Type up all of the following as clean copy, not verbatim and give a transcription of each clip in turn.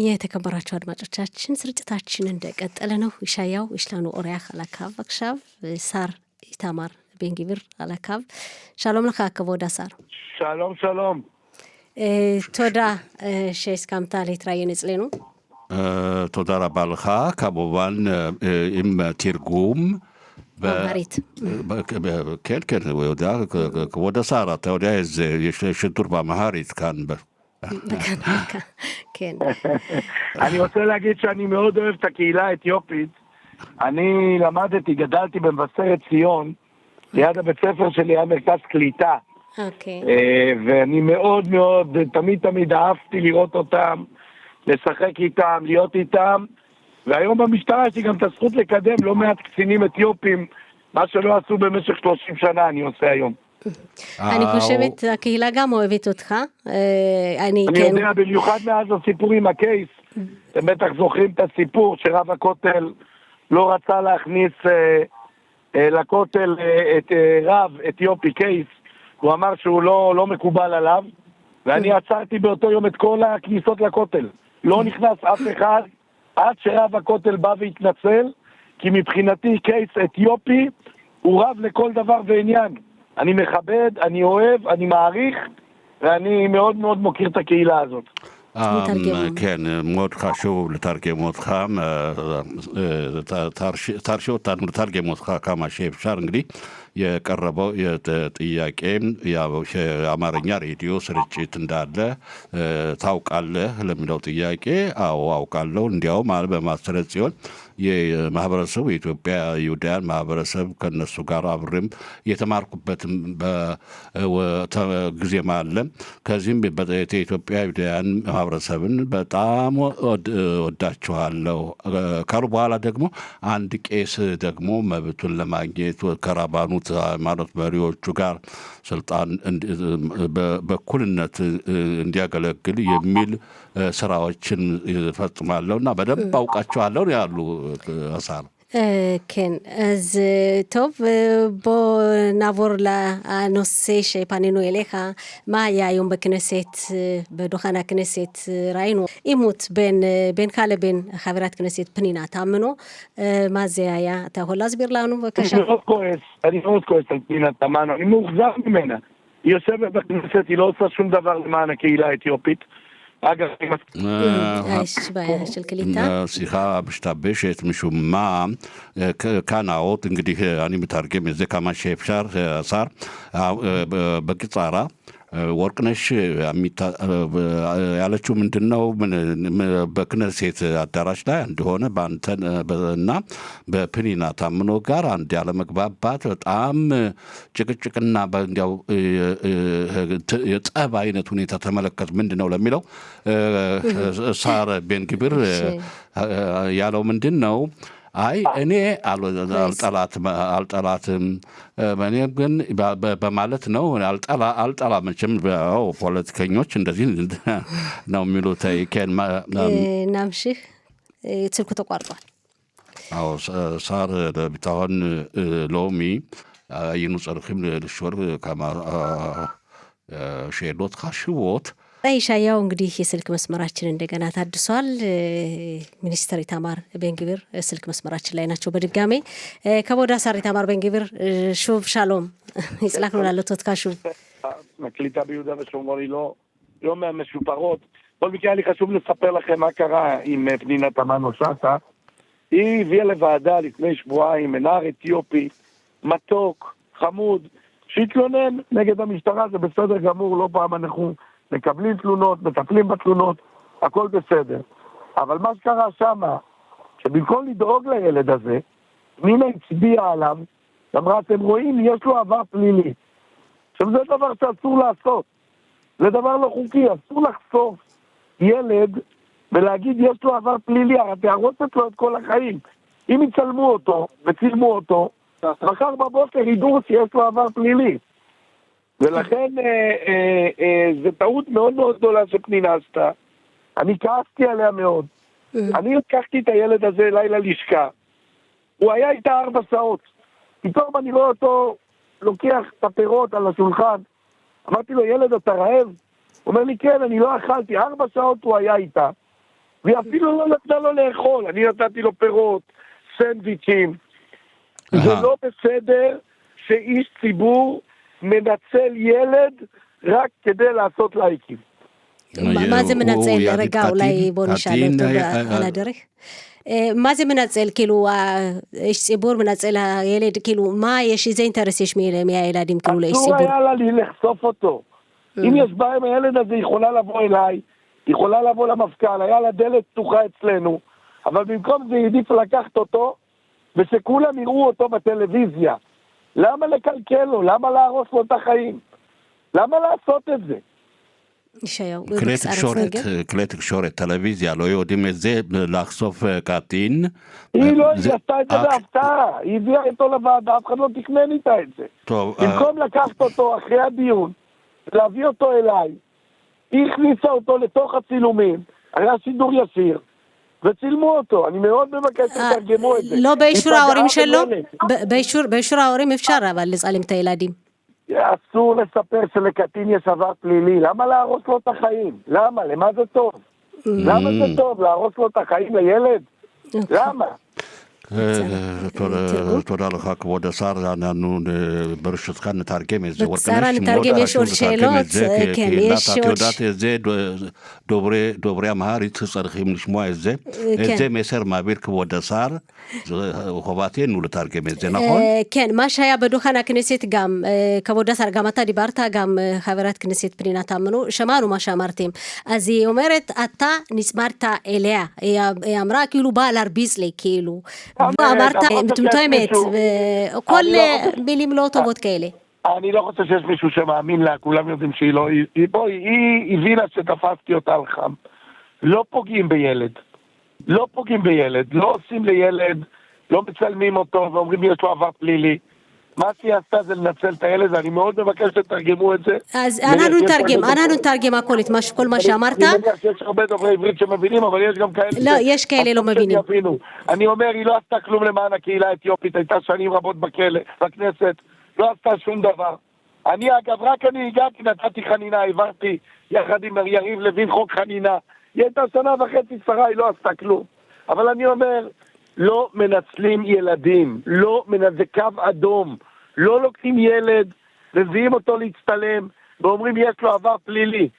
የተከበራችሁ አድማጮቻችን ስርጭታችን እንደቀጠለ ነው። ይሻያው ይሽላኑ ኦሪያህ አላካብ አክሻብ ሳር ኢታማር ቤንጊብር አላካብ ሻሎም לך כבוד השר. שלום. תודה שהסכמת להתראיין אצלנו. תודה רבה לך, כמובן עם תרגום. באמהרית. כן, הוא יודע, כבוד השר, אתה יודע, יש שידור באמהרית כאן. כן. אני רוצה להגיד שאני מאוד אוהב את הקהילה האתיופית. אני גדלתי במבשרת ציון, ליד הבית ספר שלי היה מרכז קליטה. אוקיי. ואני מאוד מאוד, תמיד אהבתי לראות אותם, לשחק איתם, להיות איתם. והיום במשטרה יש לי גם את הזכות לקדם לא מעט קצינים אתיופים, מה שלא עשו במשך 30 שנה אני עושה היום. אני חושבת, הקהילה גם אוהבת אותך. אני יודע, במיוחד מאז הסיפור עם הקייס, אתם בטח זוכרים את הסיפור שרב הכותל לא רצה להכניס לכותל את רב אתיופי קייס, הוא אמר שהוא לא מקובל עליו, ואני עצרתי באותו יום את כל הכניסות לכותל. לא נכנס אף אחד, עד שרב הכותל בא והתנצל, כי מבחינתי קייס אתיופי הוא רב לכל דבר ועניין. אני מכבד, אני אוהב, אני מעריך, ואני מאוד מאוד מוקיר את הקהילה הזאת. כן, מאוד חשוב לתרגם אותך, תרשה אותנו לתרגם אותך כמה שאפשר እንግዲህ የቀረበው ጥያቄም ያው የአማርኛ ሬዲዮ ስርጭት እንዳለ ታውቃለህ ለሚለው ጥያቄ አዎ አውቃለሁ እንዲያውም በማስረጽ ሲሆን የማህበረሰቡ የኢትዮጵያ ይሁዳን ማህበረሰብ ከነሱ ጋር አብረም የተማርኩበትም በጊዜም አለ ከዚህም በኢትዮጵያ ይሁዳን ማህበረሰብን በጣም ወዳቸዋለሁ ካሉ በኋላ ደግሞ አንድ ቄስ ደግሞ መብቱን ለማግኘት ከራባኑት ሃይማኖት መሪዎቹ ጋር ስልጣን በኩልነት እንዲያገለግል የሚል ስራዎችን ፈጽማለሁና በደንብ አውቃቸዋለሁ ያሉ አሳር כן, אז טוב, בוא נעבור לנושא שפנינו אליך. מה היה היום בכנסת, בדוכן הכנסת? ראינו עימות בינך לבין חברת כנסת פנינה תמנו. מה זה היה? אתה יכול להסביר לנו בבקשה? אני מאוד כועס על פנינה תמנו, אני מאוכזב ממנה. היא יושבת בכנסת, היא לא עושה שום דבר למען הקהילה האתיופית. אגב, יש בעיה של קליטה? שיחה משתבשת משום מה, כאן האות, እንግዲህ אני מתרגם את זה כמה שאפשר, השר, בקצרה, ወርቅነሽ ያለችው ምንድነው በክነሴት አዳራሽ ላይ እንደሆነ በአንተና በፕኒና ታምኖ ጋር አንድ ያለ መግባባት በጣም ጭቅጭቅና በእንዲያው የጠብ አይነት ሁኔታ ተመለከት ምንድነው ለሚለው ሳር ቤንግብር ያለው ምንድነው አይ እኔ አልጠላትም እኔ ግን በማለት ነው አልጠላ መቼም ፖለቲከኞች እንደዚህ ነው የሚሉት ይከን ናምሽህ ስልኩ ተቋርጧል አዎ ሳር ቢታውን ሎሚ አይኑ ጸርክም ለሽወር ከማ ሼዶት ካሽቦት ይሻያው እንግዲህ የስልክ መስመራችን እንደገና ታድሷል ሚኒስትር ኢታማር ቤንግብር ስልክ መስመራችን ላይ ናቸው በድጋሜ ከቦዳ ሳር ኢታማር ቤንግብር ሹብ ሻሎም ይጽላክኑ ላለቶት ካሹ הקליטה ביהודה ושומרון היא לא מהמשופרות. בכל מקרה לי חשוב לספר לכם מה קרה עם פנינה תמנו שטה. היא הביאה לוועדה לפני שבועיים נער אתיופי מתוק חמוד שהתלונן נגד המשטרה. זה בסדר גמור, לא פעם אנחנו מקבלים תלונות, מטפלים בתלונות, הכל בסדר. אבל מה שקרה שמה, שבמקום לדאוג לילד הזה, פנינה הצביעה עליו, אמרה, אתם רואים, יש לו עבר פלילי. עכשיו זה דבר שאסור לעשות. זה דבר לא חוקי, אסור לחשוף ילד ולהגיד, יש לו עבר פלילי, הרי תהרוסת לו את כל החיים. אם יצלמו אותו וצילמו אותו, מחר בבוקר ידעו שיש לו עבר פלילי. ולכן זו טעות מאוד מאוד גדולה שפנינה עשתה. אני כעסתי עליה מאוד. אני לקחתי את הילד הזה אליי ללשכה. הוא היה איתה 4 שעות. פתאום אני רואה אותו לוקח את הפירות על השולחן. אמרתי לו, ילד אתה רעב? הוא אומר לי, כן, אני לא אכלתי. 4 שעות הוא היה איתה. והיא אפילו לא נתנה לו לאכול, אני נתתי לו פירות, סנדוויצ'ים. זה לא בסדר שאיש ציבור מנצל ילד רק כדי לעשות לייקים. מה זה מנצל? רגע, אולי בוא נשאל אותו על הדרך. מה זה מנצל? כאילו, איש ציבור מנצל הילד, כאילו, מה יש, איזה אינטרס יש מהילדים, כאילו, לאיש ציבור? אסור היה לה לי לחשוף אותו. אם יש בעיה עם הילד הזה, היא יכולה לבוא אליי, היא יכולה לבוא למפכ"ל, היה לה דלת פתוחה אצלנו, אבל במקום זה העדיף לקחת אותו, ושכולם יראו אותו בטלוויזיה. למה לקלקל לו? למה להרוס לו את החיים? למה לעשות את זה? כלי תקשורת, טלוויזיה, לא יודעים את זה, לחשוף קטין. היא לא עשתה את זה בהפתעה, היא הביאה אותו לוועדה, אף אחד לא תכנן איתה את זה. במקום לקחת אותו אחרי הדיון, להביא אותו אליי, היא הכניסה אותו לתוך הצילומים, היה שידור ישיר, וצילמו אותו. אני מאוד מבקש לתרגמו את זה. לא באישור ההורים שלו? באישור ההורים אפשר, אבל לצלם את הילדים. אסור לספר שלקטין יש עבר פלילי. למה להרוס לו את החיים? למה? למה זה טוב? למה זה טוב? להרוס לו את החיים לילד? למה? תודה לך כבוד השר, אנחנו ברשותך נתרגם את זה. בקצרה נתרגם, יש עוד שאלות? כן, יש עוד... את יודעת את זה, דוברי אמהרית צריכים לשמוע את זה. את זה מסר מעביר כבוד השר, חובתנו לתרגם את זה, נכון? כן, מה שהיה בדוכן הכנסת גם, כבוד השר, גם אתה דיברת, גם חברת כנסת פנינה תמנו, שמענו מה שאמרתם. אז היא אומרת, אתה נצמרת אליה. היא אמרה, כאילו, באה להרביץ לי, כאילו. אמרת, מטומטמת, וכל מילים לא טובות כאלה. אני לא חושב שיש מישהו שמאמין לה, כולם יודעים שהיא לא, היא הבינה שתפסתי אותה על חם. לא פוגעים בילד. לא פוגעים בילד, לא עושים לילד, לא מצלמים אותו ואומרים יש לו עבר פלילי. מה שהיא עשתה זה לנצל את הילד, אני מאוד מבקש לתרגמו את זה. אז אנחנו נתרגם הכל, כל מה שאמרת. אני מניח שיש הרבה דוברי עברית שמבינים, אבל יש גם כאלה... לא, יש כאלה לא מבינים. אני אומר, היא לא עשתה כלום למען הקהילה האתיופית, הייתה שנים רבות בכנסת, לא עשתה שום דבר. אני אגב, רק אני הגעתי, נתתי חנינה, העברתי יחד עם יריב לוין חוק חנינה. היא הייתה שנה וחצי שרה, היא לא עשתה כלום. אבל אני אומר... לא מנצלים ילדים, זה קו אדום, לא לוקחים ילד, מביאים אותו להצטלם, ואומרים יש לו עבר פלילי.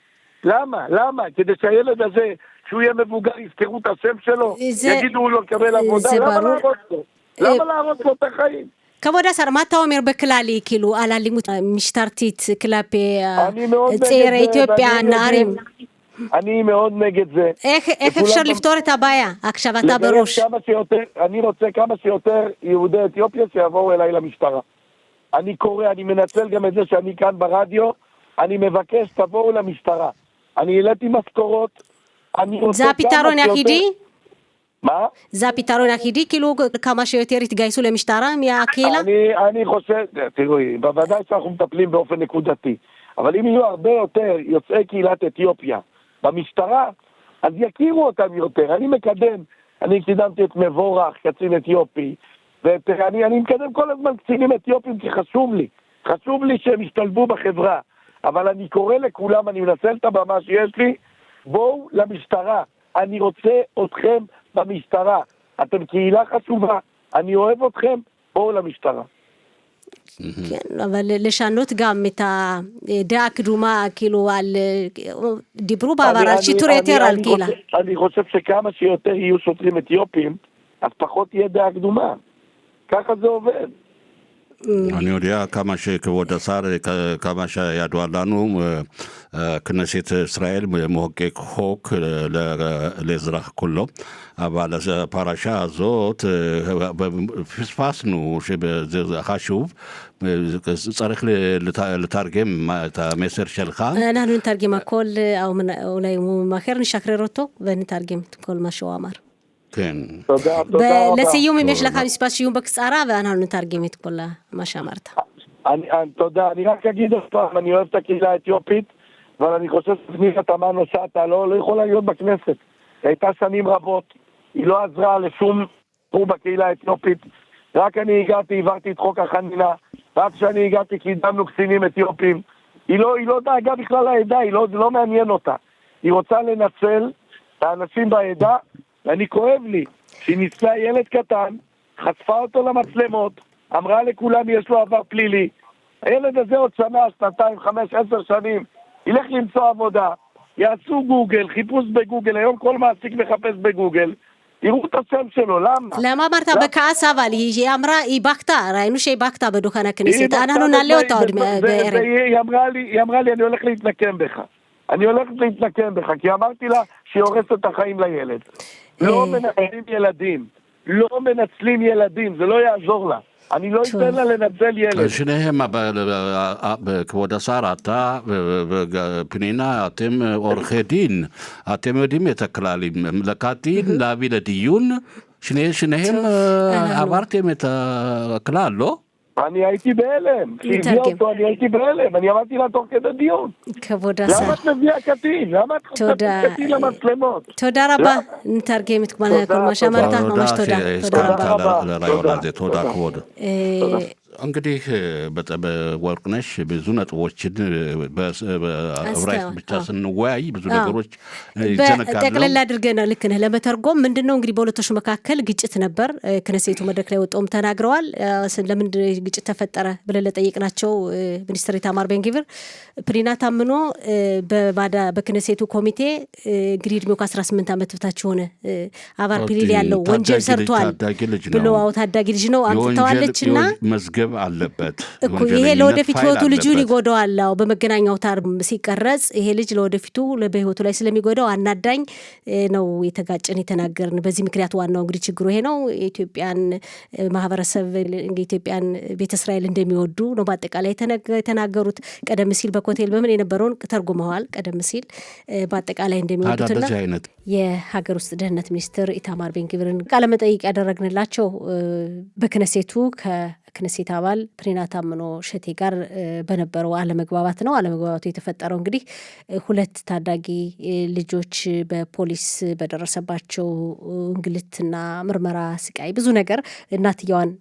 למה? למה? כדי שהילד הזה, כשהוא יהיה מבוגר, יזכרו את השם שלו, יגידו הוא לא לקבל עבודה, למה להרוס לו? למה להרוס לו את החיים? כבוד השר, מה אתה אומר בכללי, כאילו, על אלימות משטרתית כלפי צעירי אתיופיה, נערים? אני מאוד נגד זה. איך אפשר לפתור את הבעיה? עכשיו אתה בראש. אני רוצה כמה שיותר יהודי אתיופיה שיבואו אליי למשטרה. אני קורא, אני מנצל גם את זה שאני כאן ברדיו, אני מבקש תבואו למשטרה. אני העליתי משכורות. זה הפתרון היחידי? מה? זה הפתרון היחידי? כאילו כמה שיותר יתגייסו למשטרה מהקהילה? אני חושב, תראו, בוודאי שאנחנו מטפלים באופן נקודתי. אבל אם יהיו הרבה יותר יוצאי קהילת אתיופיה במשטרה, אז יכירו אותם יותר. אני קידמתי את מבורך, קצין אתיופי, ואני מקדם כל הזמן קצינים אתיופים כי חשוב לי שהם ישתלבו בחברה. אבל אני קורא לכולם, אני מנצל את הבמה שיש לי, בואו למשטרה. אני רוצה אתכם במשטרה. אתם קהילה חשובה, אני אוהב אתכם, בואו למשטרה. כן, אבל לשנות גם את הדעה הקדומה, כאילו, דיברו בעבר על שיטור יתר על קהילה. אני חושב שכמה שיותר יהיו שוטרים אתיופים, אז פחות תהיה דעה קדומה. ככה זה עובד. אני יודע כמה שכבוד השר, כמה שידוע לנו, כנסת ישראל מחוקק חוק לאזרח כולו, אבל הפרשה הזאת, פספסנו שזה חשוב, צריך לתרגם את המסר שלך. אנחנו נתרגם הכל, אולי הוא מאחר נשחרר אותו ונתרגם את כל מה שהוא אמר. כן. תודה רבה. לסיום, אם יש לך משפט סיום בקצרה, ואנחנו נתרגם את כל מה שאמרת. תודה, אני רק אגיד עוד פעם, אני אוהב את הקהילה האתיופית, אבל אני חושב שפנינה תמנו שטה לא יכולה להיות בכנסת. היא הייתה שנים רבות, היא לא עזרה לשום תחום בקהילה האתיופית, רק אני הגעתי, העברתי את חוק החנינה, רק כשאני הגעתי קידמנו קצינים אתיופים, היא לא דאגה בכלל לעדה, זה לא מעניין אותה. היא רוצה לנצל האנשים בעדה, ואני כואב לי, שהיא ניסה ילד קטן, חשפה אותו למצלמות, אמרה לכולם יש לו עבר פלילי, הילד הזה עוד שנה, 2, 5, 10 שנים, ילך למצוא עבודה, יעשו גוגל, חיפוש בגוגל, היום כל מעסיק מחפש בגוגל, תראו את השם שלו, למה? למה אמרת בכעס אבל? היא אמרה, היא בכתה, ראינו שהיא בכתה בדוכן הכנסת, אנחנו נעלה אותה עוד בערב. היא אמרה לי, אני הולך להתנקם בך. אני הולכת להתנקם בך, כי אמרתי לה שהיא הורסת את החיים לילד. לא מנצלים ילדים, לא מנצלים ילדים, זה לא יעזור לה. אני לא אתן לה לנצל ילד. שניהם, כבוד השר, אתה ופנינה, אתם עורכי דין, אתם יודעים את הכללים, לקטין להביא לדיון, שניהם עברתם את הכלל, לא? אני הייתי בהלם, כשהביאה אותו אני הייתי בהלם, אני אמרתי לה תוך כדי דיון. כבוד השר. למה את מביאה קטין? למה את חושבת קטין למצלמות? תודה רבה, נתרגם את כל מה שאמרת, ממש תודה. תודה רבה. לרעיון הזה, תודה כבוד. እንግዲህ በወርቅነሽ ብዙ ነጥቦችን በዕብራይስጥ ብቻ ስንወያይ ብዙ ነገሮች ይዘነጋሉ። ጠቅለል አድርገን ልክ ነህ ለመተርጎም ምንድነው እንግዲህ በሁለቶች መካከል ግጭት ነበር። ክነሴቱ መድረክ ላይ ወጣውም ተናግረዋል። ለምን ግጭት ተፈጠረ ብለን ለጠየቅናቸው ሚኒስትር ኢታማር ቤን-ግቪር ፕሪና ታምኖ በክነሴቱ ኮሚቴ እንግዲህ እድሜው ከ18 ዓመት በታች ሆነ አባር ፕሪሊ ያለው ወንጀል ሰርቷል ብሎ ታዳጊ ልጅ ነው አምጥተዋለችና መዝገብ አለበት እኮ ይሄ ለወደፊት ህይወቱ ልጁን ይጎዳዋል። በመገናኛው አውታር ሲቀረጽ ይሄ ልጅ ለወደፊቱ በህይወቱ ላይ ስለሚጎዳው አናዳኝ ነው የተጋጨን የተናገርን። በዚህ ምክንያት ዋናው እንግዲህ ችግሩ ይሄ ነው። የኢትዮጵያን ማህበረሰብ የኢትዮጵያን ቤተ እስራኤል እንደሚወዱ ነው በአጠቃላይ የተናገሩት። ቀደም ሲል በኮቴል በምን የነበረውን ተርጉመዋል። ቀደም ሲል በአጠቃላይ እንደሚወዱትና የሀገር ውስጥ ደህንነት ሚኒስትር ኢታማር ቤን-ግቪርን ቃለ መጠይቅ ያደረግንላቸው በክነሴቱ ክነሴት አባል ፕሪና ታምኖ ሸቴ ጋር በነበረው አለመግባባት ነው። አለመግባባቱ የተፈጠረው እንግዲህ ሁለት ታዳጊ ልጆች በፖሊስ በደረሰባቸው እንግልትና ምርመራ፣ ስቃይ፣ ብዙ ነገር እናትየዋን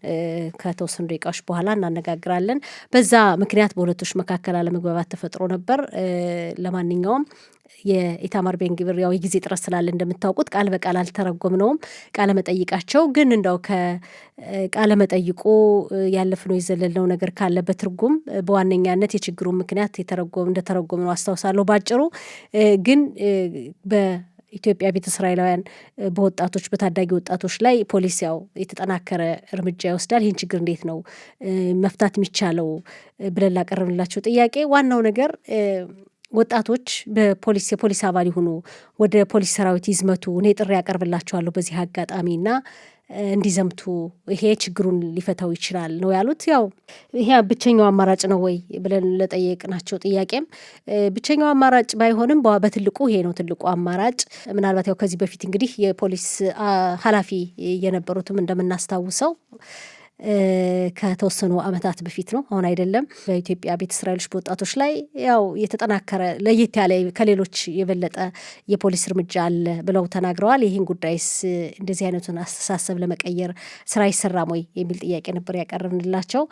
ከተወሰኑ ደቂቃዎች በኋላ እናነጋግራለን። በዛ ምክንያት በሁለቶች መካከል አለመግባባት ተፈጥሮ ነበር። ለማንኛውም የኢታማር ቤን-ግቪር ያው የጊዜ ጥረት ስላለ እንደምታውቁት ቃል በቃል አልተረጎምነውም ቃለ መጠይቃቸው። ግን እንደው ከቃለ መጠይቁ ያለፍነው የዘለልነው ነገር ካለ በትርጉም በዋነኛነት የችግሩ ምክንያት እንደተረጎምነው አስታውሳለሁ። ባጭሩ ግን በኢትዮጵያ ቤተ እስራኤላውያን በወጣቶች በታዳጊ ወጣቶች ላይ ፖሊስ ያው የተጠናከረ እርምጃ ይወስዳል። ይህን ችግር እንዴት ነው መፍታት የሚቻለው ብለን ላቀረብንላቸው ጥያቄ ዋናው ነገር ወጣቶች የፖሊስ አባል ይሁኑ፣ ወደ ፖሊስ ሰራዊት ይዝመቱ፣ እኔ ጥሪ ያቀርብላቸዋለሁ በዚህ አጋጣሚና እንዲዘምቱ፣ ይሄ ችግሩን ሊፈታው ይችላል ነው ያሉት። ያው ይሄ ብቸኛው አማራጭ ነው ወይ ብለን ለጠየቅናቸው ጥያቄም ብቸኛው አማራጭ ባይሆንም በትልቁ ይሄ ነው ትልቁ አማራጭ። ምናልባት ያው ከዚህ በፊት እንግዲህ የፖሊስ ኃላፊ የነበሩትም እንደምናስታውሰው ከተወሰኑ ዓመታት በፊት ነው፣ አሁን አይደለም። በኢትዮጵያ ቤተ እስራኤሎች በወጣቶች ላይ ያው የተጠናከረ ለየት ያለ ከሌሎች የበለጠ የፖሊስ እርምጃ አለ ብለው ተናግረዋል። ይህን ጉዳይስ እንደዚህ አይነቱን አስተሳሰብ ለመቀየር ስራ ይሰራም ወይ የሚል ጥያቄ ነበር ያቀረብንላቸው።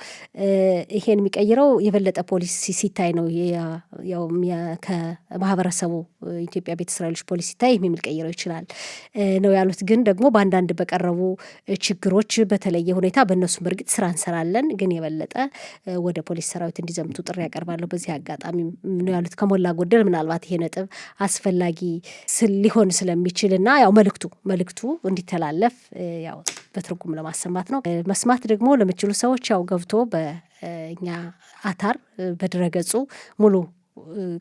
ይሄን የሚቀይረው የበለጠ ፖሊስ ሲታይ ነው። ያው ከማህበረሰቡ ኢትዮጵያ ቤተ እስራኤሎች ፖሊስ ሲታይ የሚል ቀይረው ይችላል ነው ያሉት። ግን ደግሞ በአንዳንድ በቀረቡ ችግሮች በተለየ ሁኔታ በእነሱ በእርግጥ ስራ እንሰራለን፣ ግን የበለጠ ወደ ፖሊስ ሰራዊት እንዲዘምቱ ጥሪ ያቀርባለሁ በዚህ አጋጣሚ ነው ያሉት። ከሞላ ጎደል ምናልባት ይሄ ነጥብ አስፈላጊ ሊሆን ስለሚችል እና ያው መልእክቱ እንዲተላለፍ ያው በትርጉም ለማሰማት ነው። መስማት ደግሞ ለምችሉ ሰዎች ያው ገብቶ በእኛ አታር በድረገጹ ሙሉ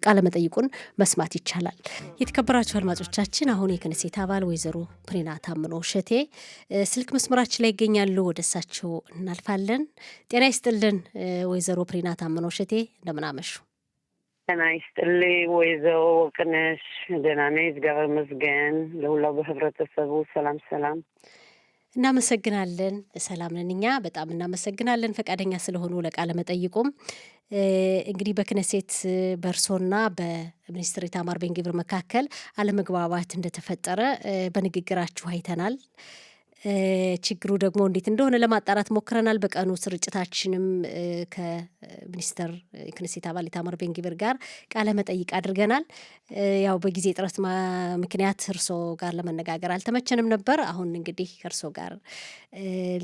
ቃለ መጠይቁን መስማት ይቻላል። የተከበራችሁ አድማጮቻችን አሁን የክነሴት አባል ወይዘሮ ፕሪና ታምኖ ሸቴ ስልክ መስመራችን ላይ ይገኛሉ። ወደ እሳቸው እናልፋለን። ጤና ይስጥልን ወይዘሮ ፕሪና ታምኖ ሸቴ፣ እንደምን አመሹ? ጤና ይስጥልኝ ወይዘሮ ወርቅነሽ። ደህና ነኝ እግዚአብሔር ይመስገን። ለሁላው በህብረተሰቡ ሰላም። እናመሰግናለን። ሰላም ነን እኛ በጣም እናመሰግናለን ፈቃደኛ ስለሆኑ ለቃለ መጠይቁም። እንግዲህ በክነሴት በእርሶና በሚኒስትር ኢታማር ቤን-ግቪር መካከል አለመግባባት እንደተፈጠረ በንግግራችሁ አይተናል። ችግሩ ደግሞ እንዴት እንደሆነ ለማጣራት ሞክረናል። በቀኑ ስርጭታችንም ከሚኒስተር ክኔሴት አባል ኢታማር ቤን ግቪር ጋር ቃለ መጠይቅ አድርገናል። ያው በጊዜ ጥረት ምክንያት እርሶ ጋር ለመነጋገር አልተመቸንም ነበር። አሁን እንግዲህ ከእርሶ ጋር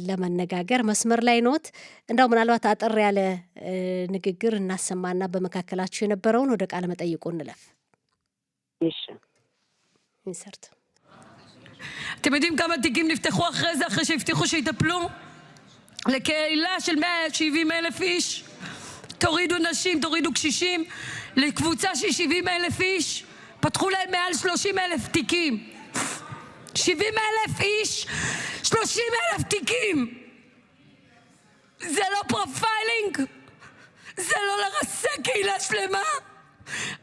ለመነጋገር መስመር ላይ ኖት። እንዳው ምናልባት አጠር ያለ ንግግር እናሰማና በመካከላችሁ የነበረውን ወደ ቃለ መጠይቁ እንለፍ። ኢንሰርት אתם יודעים כמה תיקים נפתחו אחרי זה, אחרי שהבטיחו שיטפלו? לקהילה של 170,000 איש. תורידו נשים, תורידו קשישים. לקבוצה של 70,000 איש, פתחו להם מעל 30,000 תיקים. 70,000 איש, 30,000 תיקים. זה לא פרופיילינג? זה לא לרסק קהילה שלמה?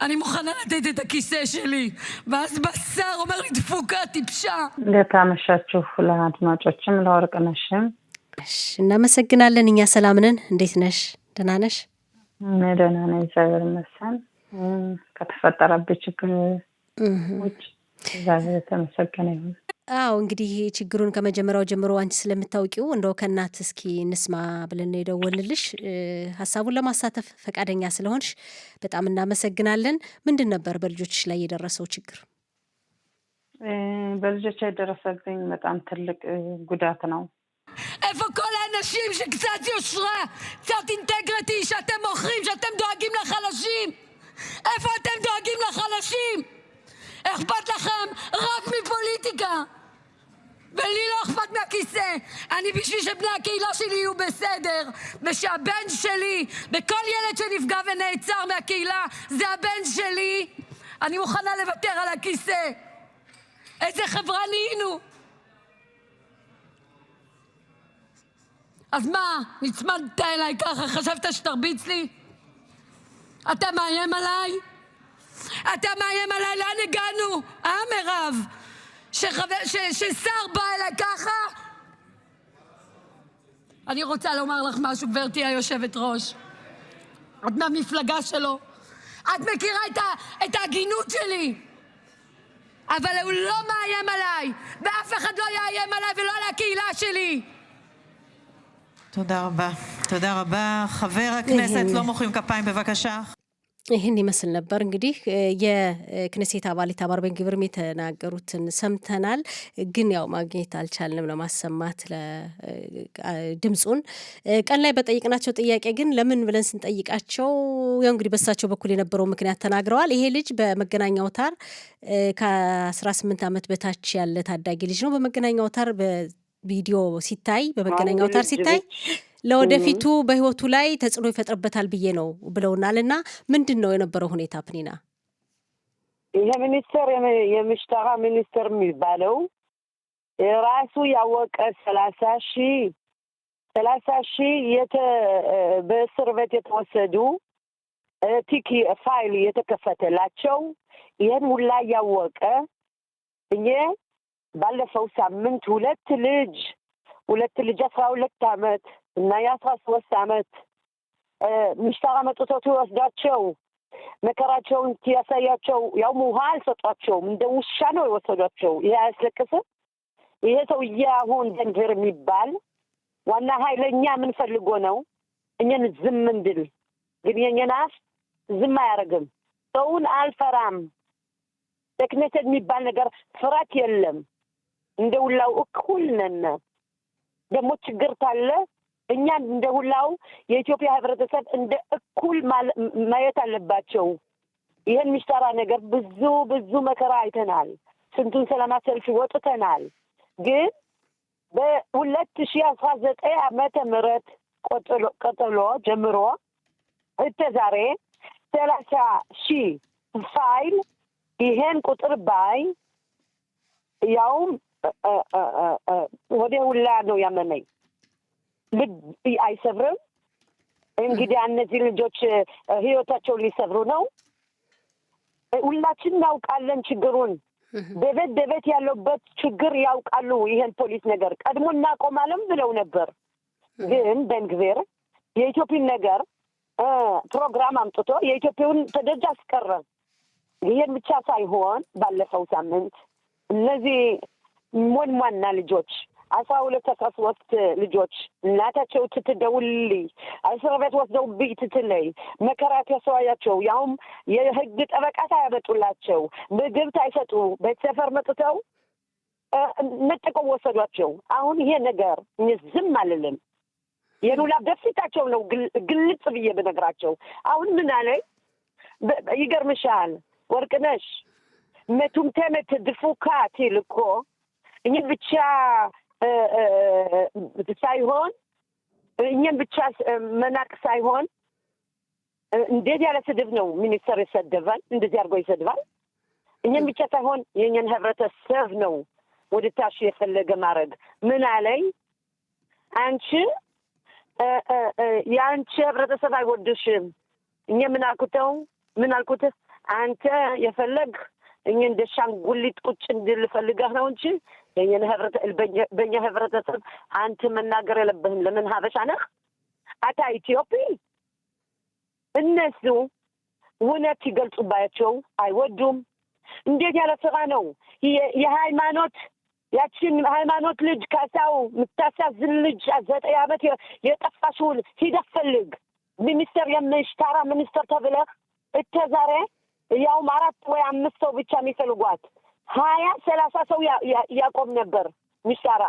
אני מוכנה לתת את הכיסא שלי, ואז בשר אומר לי דפוקה טיפשה. ለታመሻችሁ ለአድማጮችም ለወርቅነሽም እናመሰግናለን። እኛ ሰላም ነን። እንዴት ነሽ? ደህና ነሽ? ደህና ነኝ፣ እግዚአብሔር ይመስገን። ከተፈጠረብኝ ችግር ውጭ እግዚአብሔር የተመሰገነ ይሁን። አዎ እንግዲህ ችግሩን ከመጀመሪያው ጀምሮ አንቺ ስለምታውቂው እንደው ከእናት እስኪ እንስማ ብለን የደወልንልሽ። ሀሳቡን ለማሳተፍ ፈቃደኛ ስለሆንሽ በጣም እናመሰግናለን። ምንድን ነበር በልጆችሽ ላይ የደረሰው ችግር? በልጆች የደረሰብኝ በጣም ትልቅ ጉዳት ነው። איפה כל האנשים שקצת יושרה, קצת אינטגריטי, שאתם מוכרים, שאתם דואגים לחלשים? איפה אתם דואגים לחלשים? אכפת לכם רק מפוליטיקה, ולי לא אכפת מהכיסא. אני בשביל שבני הקהילה שלי יהיו בסדר, ושהבן שלי, וכל ילד שנפגע ונעצר מהקהילה, זה הבן שלי. אני מוכנה לוותר על הכיסא. איזה חברה נהיינו? אז מה, נצמדת אליי ככה, חשבת שתרביץ לי? אתה מאיים עליי? אתה מאיים עליי? לאן הגענו? מירב? ששר בא אליי ככה? אני רוצה לומר לך משהו, גברתי היושבת ראש. את מהמפלגה שלו. את מכירה את ההגינות שלי. אבל הוא לא מאיים עליי, ואף אחד לא יאיים עליי ולא על הקהילה שלי. תודה רבה. תודה רבה. חבר הכנסת, לא מוחאים כפיים בבקשה. ይህን ይመስል ነበር እንግዲህ የክኔሴት አባል ኢታማር ቤን ግቪር የተናገሩትን ሰምተናል። ግን ያው ማግኘት አልቻልንም ለማሰማት ድምፁን። ቀን ላይ በጠይቅናቸው ጥያቄ ግን ለምን ብለን ስንጠይቃቸው ያው እንግዲህ በሳቸው በኩል የነበረው ምክንያት ተናግረዋል። ይሄ ልጅ በመገናኛ አውታር ከ18 ዓመት በታች ያለ ታዳጊ ልጅ ነው። በመገናኛ አውታር በቪዲዮ ሲታይ በመገናኛ አውታር ሲታይ ለወደፊቱ በህይወቱ ላይ ተጽዕኖ ይፈጥርበታል ብዬ ነው ብለውናል። እና ምንድን ነው የነበረው ሁኔታ ፕኒና? ይሄ ሚኒስተር የምሽታራ ሚኒስተር የሚባለው ራሱ ያወቀ 30 ሺህ በእስር ቤት የተወሰዱ ቲኪ ፋይል የተከፈተላቸው ይህን ሁላ ያወቀ እኔ ባለፈው ሳምንት ሁለት ልጅ 12 ዓመት እና 13 ዓመት ምሽታራ መጥቶት ይወስዳቸው መከራቸውን ያሳያቸው። ያው ውሃ አልሰጧቸውም፣ እንደ ውሻ ነው የወሰዷቸው። ይሄ አያስለቅስም? ይሄ ሰውዬ አሁን ቤን ግቪር የሚባል ዋና ኃይለኛ ምን ፈልጎ ነው እኛን ዝም እንድል? ግን የኛን አፍ ዝም አያደርግም። ሰውን አልፈራም። ተክኔሴት የሚባል ነገር ፍራት የለም። እንደ ሁላው እኩል ነን። ደግሞ ችግር ታለ እኛ እንደ ሁላው የኢትዮጵያ ህብረተሰብ እንደ እኩል ማየት አለባቸው። ይሄን ምሽታራ ነገር ብዙ መከራ አይተናል። ስንቱን ሰላማዊ ሰልፍ ወጥተናል። ግን በ2019 ዓመተ ምህረት ቀጥሎ ጀምሮ እስከ ዛሬ 30 ሺህ ፋይል ይሄን ቁጥር ባይ ያውም ወደ ሁላ ነው ያመመኝ። ልብ አይሰብርም? እንግዲህ እነዚህ ልጆች ህይወታቸውን ሊሰብሩ ነው። ሁላችን እናውቃለን ችግሩን። በቤት ያለበት ችግር ያውቃሉ። ይሄን ፖሊስ ነገር ቀድሞ እናቆማለን ብለው ነበር። ግን ቤን ግቪር የኢትዮጵያን ነገር ፕሮግራም አምጥቶ የኢትዮጵያን ተደጅ አስቀረ። ይሄን ብቻ ሳይሆን ባለፈው ሳምንት እነዚህ ሞንማና ልጆች 12 ልጆች እናታቸው ትደውልልኝ እስር ቤት ወስደው ትትለይ መከራት ያሰዋያቸው ያውም የህግ ጠበቃ ታያመጡላቸው ምግብ ታይሰጡ ቤት ሰፈር መጥተው ነጥቀው ወሰዷቸው። አሁን ይሄ ነገር ዝም አልልም። የኑላ በፊታቸው ነው ግልጽ ብዬ በነግራቸው። አሁን ምን አለኝ ይገርምሻል ወርቅነሽ መቱምተመት ድፉካ ትልኮ እኛ ብቻ ሳይሆን እኛም ብቻ መናቅ ሳይሆን እንዴት ያለ ስድብ ነው ሚኒስተር ይሰደባል፣ እንደዚህ አድርጎ ይሰድባል። እኛም ብቻ ሳይሆን የኛን ህብረተሰብ ነው ወደ ታች የፈለገ ማድረግ። ምን አለኝ አንቺ የአንቺ ህብረተሰብ አይወድሽም። እኛ ምን አልኩት አንተ የፈለግ እኛ እንደ ሻንጉሊት ቁጭ እንድልፈልገህ ነው እንጂ በእኛ ህብረተሰብ አንተ መናገር የለብህም። ለምን ሀበሻ ነህ አታ ኢትዮጵ እነሱ እውነት ይገልጹባቸው አይወዱም። እንዴት ያለ ስራ ነው የሃይማኖት ያችን ሃይማኖት ልጅ ካሳው ምታሳዝን ልጅ 9 ዓመት የጠፋሽውን ሂደህ ፈልግ ሚኒስተር የምሽታራ ሚኒስተር ተብለህ እተዛሬ ያውም 4 ወይ 5 ሰው ብቻ የሚፈልጓት 20-30 ሰው ያቆም ነበር ሚሽታራ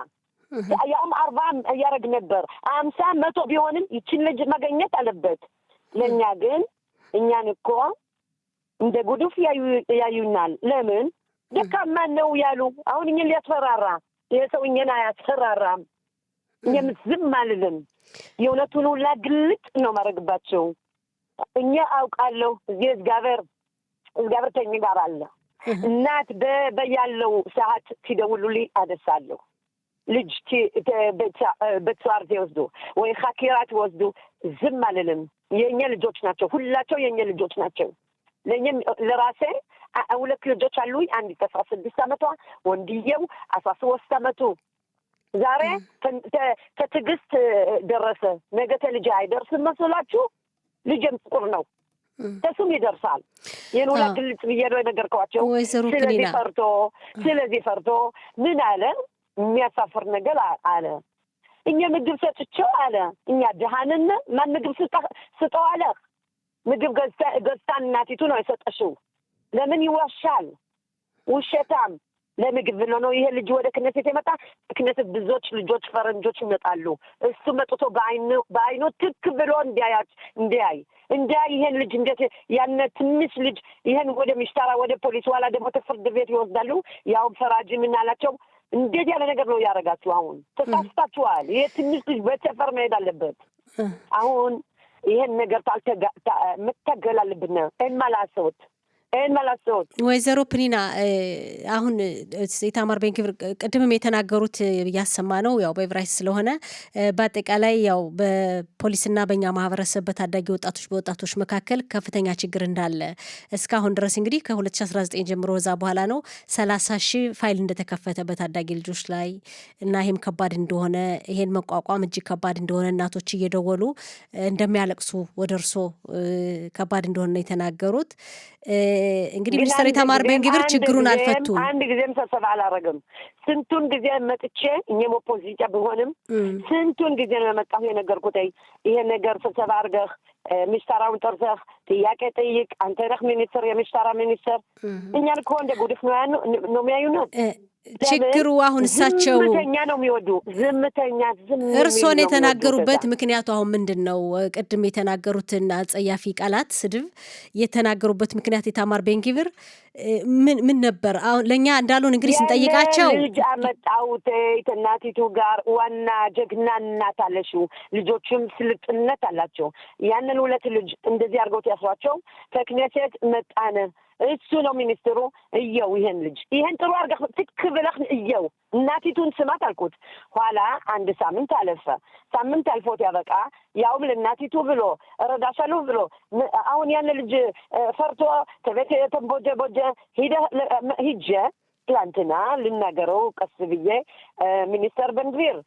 ያውም 40 ያረግ ነበር 50-100 ቢሆንም ይችን ልጅ ማግኘት አለበት። ለኛ ግን እኛን እኮ እንደ ጉዱፍ ያዩናል። ለምን ደካማ ነው ያሉ። አሁን እኛን ሊያስፈራራ የሰው እኛን አያስፈራራም። እኛም ዝም አልልም። የእውነቱን ሁላ ግልጥ ነው ማድረግባቸው። እኛ አውቃለሁ እዚህ እግዚአብሔር ተኝ ጋር አለ። እናት በያለው ሰዓት ሲደውሉልኝ አደሳለሁ። ልጅ በትዋር ሲወስዱ ወይ ኻኪራት ወስዱ ዝም አልልም። የኛ ልጆች ናቸው፣ ሁላቸው የኛ ልጆች ናቸው። ለኛም ለራሴ 2 ልጆች አሉኝ። አንዲት 16 ዓመቷ ወንድየው 13 ዓመቱ። ዛሬ ከትዕግስት ደረሰ ነገ ልጅ አይደርስም መስላችሁ? ልጅም ጥቁር ነው ተሱም ይደርሳል። የኑላ ግልጽ ብዬ ነው የነገርኳቸው። ስለዚህ ፈርቶ ምን አለ የሚያሳፍር ነገር አለ። እኛ ምግብ ሰጥቼው አለ እኛ ደሃንን ማን ምግብ ስጠው አለ። ምግብ ገዝታ እናቲቱ ነው የሰጠሽው። ለምን ይዋሻል? ውሸታም ለምግብ ብሎ ነው ይሄ ልጅ ወደ ክነሴት የመጣ። ክነሴት ብዙዎች ልጆች ፈረንጆች ይመጣሉ። እሱ መጥቶ በአይኑ ትክ ብሎ እንዲያይ ይሄን ልጅ እንዴት ያነ ትንሽ ልጅ ይሄን ወደ ሚሽታራ ወደ ፖሊስ ዋላ ደግሞ ፍርድ ቤት ይወስዳሉ። ያው ፈራጅ ምን አላቸው? እንዴት ያለ ነገር ነው ያረጋችሁ? አሁን ተሳስታችኋል። ይሄ ትንሽ ልጅ በሰፈር መሄድ አለበት። አሁን ይሄን ነገር መታገል አለብን። እንመላሰውት ወይዘሮ ፕኒና አሁን ኢታማር ቤን-ግቪር ቅድምም የተናገሩት ያሰማ ነው ያው በዕብራይስጥ ስለሆነ በአጠቃላይ ያው በፖሊስና በእኛ ማህበረሰብ በታዳጊ በወጣቶች መካከል ከፍተኛ ችግር እንዳለ እስካሁን ድረስ እንግዲህ ከ2019 ጀምሮ እዛ በኋላ ነው 30,000 ፋይል እንደተከፈተ በታዳጊ ልጆች ላይ እና ይሄም ከባድ እንደሆነ ይሄን መቋቋም እጅግ ከባድ እንደሆነ እናቶች እየደወሉ እንደሚያለቅሱ ወደ እርሶ ከባድ እንደሆነ ነው የተናገሩት። እንግዲህ ሚኒስትር ኢታማር ቤን-ግቪር ችግሩን አልፈቱም። አንድ ጊዜም ስብሰባ አላረግም። ስንቱን ጊዜ መጥቼ እኛም ኦፖዚሽን ቢሆንም ስንቱን ጊዜ ነው የመጣሁ የነገርኩት። ይሄ ነገር ስብሰባ አድርገህ ሚሽታራውን ጠርተህ ጥያቄ ጠይቅ። አንተ ነህ ሚኒስትር የሚሽታራ ሚኒስትር። እኛን እኮ እንደ ጉድፍ ነው የሚያዩን። ችግሩ አሁን እሳቸው ዝምተኛ ነው የሚወዱ እርሶን የተናገሩበት ምክንያቱ አሁን ምንድን ነው? ቅድም የተናገሩትን አጸያፊ ቃላት ስድብ የተናገሩበት ምክንያት ኢታማር ቤን-ግቪር ምን ነበር? አሁን ለእኛ እንዳሉን እንግዲህ ስንጠይቃቸው ልጅ አመጣሁት እናቲቱ ጋር ዋና ጀግና እናት አለሽው፣ ልጆችም ስልጥነት አላቸው። ያንን 2 ልጅ እንደዚህ አድርገውት ያስሯቸው ከክኔሴት መጣነ። እሱ ነው ሚኒስትሩ። እየው ይሄን ልጅ ይሄን ጥሩ አድርገህ ትክ ብለህ እየው እናቲቱን ስማት አልኩት። ኋላ 1 ሳምንት አለፈ። ሳምንት አልፎት ያበቃ ያውም ለእናቲቱ ብሎ እረዳሻለሁ ብሎ አሁን ያን ልጅ ፈርቶ ከቤት ተንቦጀ ሂጄ ትላንትና ልናገረው ቀስ ብዬ ሚኒስተር ቤን-ግቪር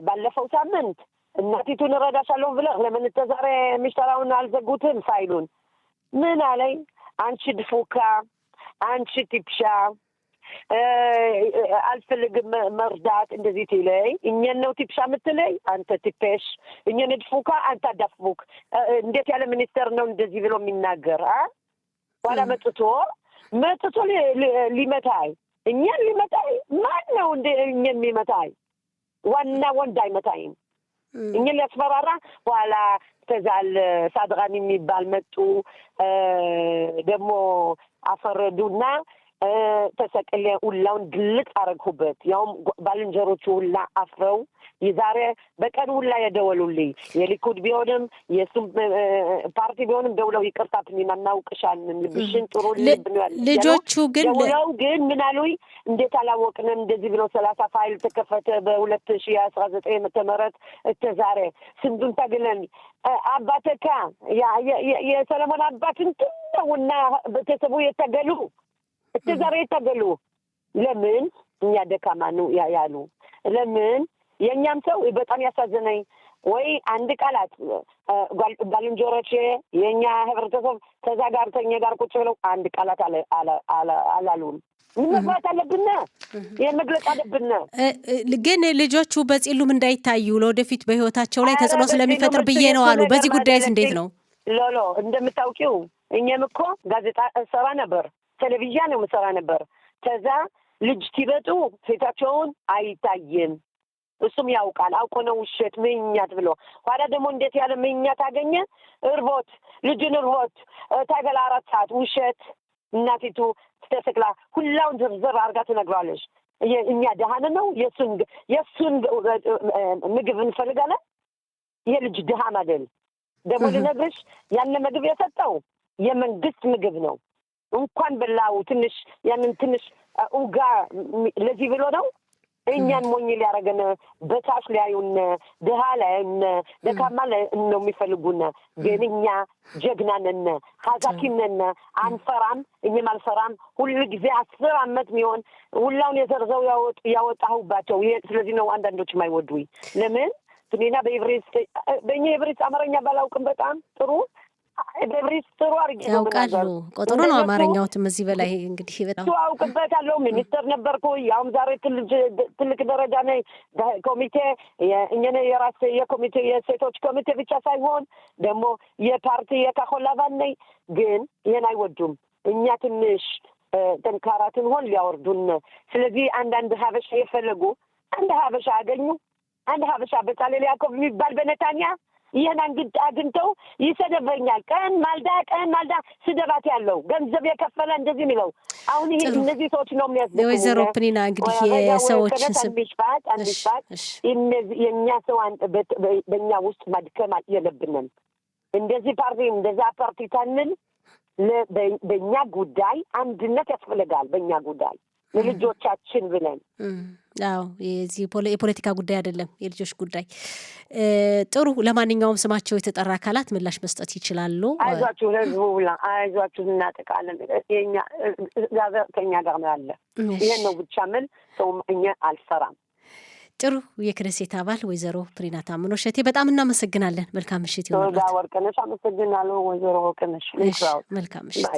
ባለፈው ሳምንት እናቲቱን እረዳሻለሁ ብለህ ለምን ተዛሬ ሚሽተራውን አልዘጉትም ፋይሉን? ምን አለኝ? አንቺ ድፉካ፣ አንቺ ቲፕሻ፣ አልፈልግም መርዳት እንደዚህ ትለይ እኛን ነው ቲፕሻ ምትለይ አንተ ቲፔሽ እኛን ድፉካ አንተ ዳፍቡክ እንዴት ያለ ሚኒስተር ነው እንደዚህ ብሎ የሚናገር ዋላ መጥቶ ሊመታይ እኛን ሊመታይ ማን ነው እንደ እኛን የሚመታይ ዋና ወንድ አይመታይም እኛን ሊያስፈራራ ዋላ ተዛል ሳድራን የሚባል መጡ ደግሞ አፈረዱና ተሰቀለ ሁላውን ግልጥ አረግሁበት ያውም ባልንጀሮቹ ሁላ አፍረው የዛሬ በቀን ሁላ የደወሉልኝ የሊኩድ ቢሆንም የሱም ፓርቲ ቢሆንም ደውለው ይቅርታ ፕኒና እናውቅሻለን ልብሽን ጥሩ ልብ ነው ያለው ልጆቹ ግን ደውለው ግን ምን አሉኝ እንዴት አላወቅንም እንደዚህ ብሎ 30 ፋይል ተከፈተ በ2019 ዓ.ም ተዛሬ ስንቱን ታገለን አባተካ የሰለሞን አባትን ተውና በተሰቡ የተገሉ እተዛሬ የተገሉ ለምን እኛ ደካማ ነው ያያሉ ለምን የኛም ሰው በጣም ያሳዘነኝ ወይ አንድ ቃላት ባልንጀሮቼ የኛ ህብረተሰብ ተዛጋርተኛ ጋር ቁጭ ብለው አንድ ቃላት አላሉም መግባት አለብን የመግለጽ አለብን ግን ልጆቹ በጽሉም እንዳይታዩ ለወደፊት በህይወታቸው ላይ ተጽዕኖ ስለሚፈጥር ብዬ ነው አሉ በዚህ ጉዳይስ እንዴት ነው ሎሎ እንደምታውቂው እኛም እኮ ጋዜጣ ሰራ ነበር ቴሌቪዥን ነው መሰራ ነበር ተዛ ልጅ ሲበጡ ፊታቸውን አይታይም እሱም ያውቃል አውቆ ነው ውሸት ምኛት ብሎ ኋላ ደግሞ እንዴት ያለ ምኛት አገኘ እርቦት ልጅን እርቦት ታገላ 4 ሰዓት ውሸት እናቲቱ ተሰክላ ሁላውን ዝርዝር አርጋ ትነግራለች እኛ ደሃነ ነው የሱን ምግብ እንፈልጋለን የልጅ ደሃ ማደል ደግሞ ልነግርሽ ያለ ምግብ የሰጠው የመንግስት ምግብ ነው እንኳን በላው ትንሽ ያንን ትንሽ ኡጋ ለዚህ ብሎ ነው እኛን ሞኝ ሊያረገን በታች ሊያዩን ደሃ ላይን ደካማ ነው የሚፈልጉና ገንኛ ጀግና ነን ሀዛኪም ነን አንፈራም እኛም አልፈራም ሁሉ ጊዜ 10 አመት ሚሆን ሁላውን የዘርዘው ያወጣሁባቸው ስለዚህ ነው አንዳንዶች የማይወዱኝ ለምን ትኔና በእኛ የብሪት አማርኛ ባላውቅም በጣም ጥሩ በብሪት ጥሩ አርጊ ነው ያውቃሉ ቁጥሩ ነው አማርኛውም እዚህ በላይ እንግዲህ በጣም አውቅበታለሁ ሚኒስተር ነበርኩ ያውም ዛሬ ትልቅ ደረጃ ነኝ ኮሚቴ የእኛነ የራስ የኮሚቴ የሴቶች ኮሚቴ ብቻ ሳይሆን ደግሞ የፓርቲ የካሆላቫን ነኝ ግን የኔ አይወዱም እኛ ትንሽ ተንካራትን ሆን ሊያወርዱን ስለዚህ አንዳንድ ሀበሻ የፈለጉ አንድ ሀበሻ አገኙ አንድ ሀበሻ በታለል ያዕቆብ የሚባል በነታንያ ይሄን አግኝተው ይሰደበኛል ቀን ማልዳ ስደባት ያለው ገንዘብ የከፈለ እንደዚህ የሚለው አሁን ይሄ እነዚህ ሰዎች ነው የሚያስደው ወይዘሮ ፕኒና እንግዲህ የሰዎች አንዲስባት የኛ ሰው በእኛ ውስጥ ማድከም የለብንም እንደዚህ ፓርቲ ታንን በእኛ ጉዳይ አንድነት ያስፈልጋል በእኛ ጉዳይ ለልጆቻችን ብለን አዎ የዚህ የፖለቲካ ጉዳይ አይደለም የልጆች ጉዳይ ጥሩ ለማንኛውም ስማቸው የተጠራ አካላት ምላሽ መስጠት ይችላሉ አይዟችሁ ለህዝቡ ሁላ አይዟችሁ እናጠቃለን የኛ ጋር ከኛ ጋር ነው ያለ ይሄን ነው ብቻ ምን ሰው እኛ አልፈራም ጥሩ የክነሴት አባል ወይዘሮ ፕኒና ታምኖ እሸቴ በጣም እናመሰግናለን መልካም ምሽት ይሁንልዎት ወርቅነሽ አመሰግናለሁ ወይዘሮ ወርቅነሽ መልካም ምሽት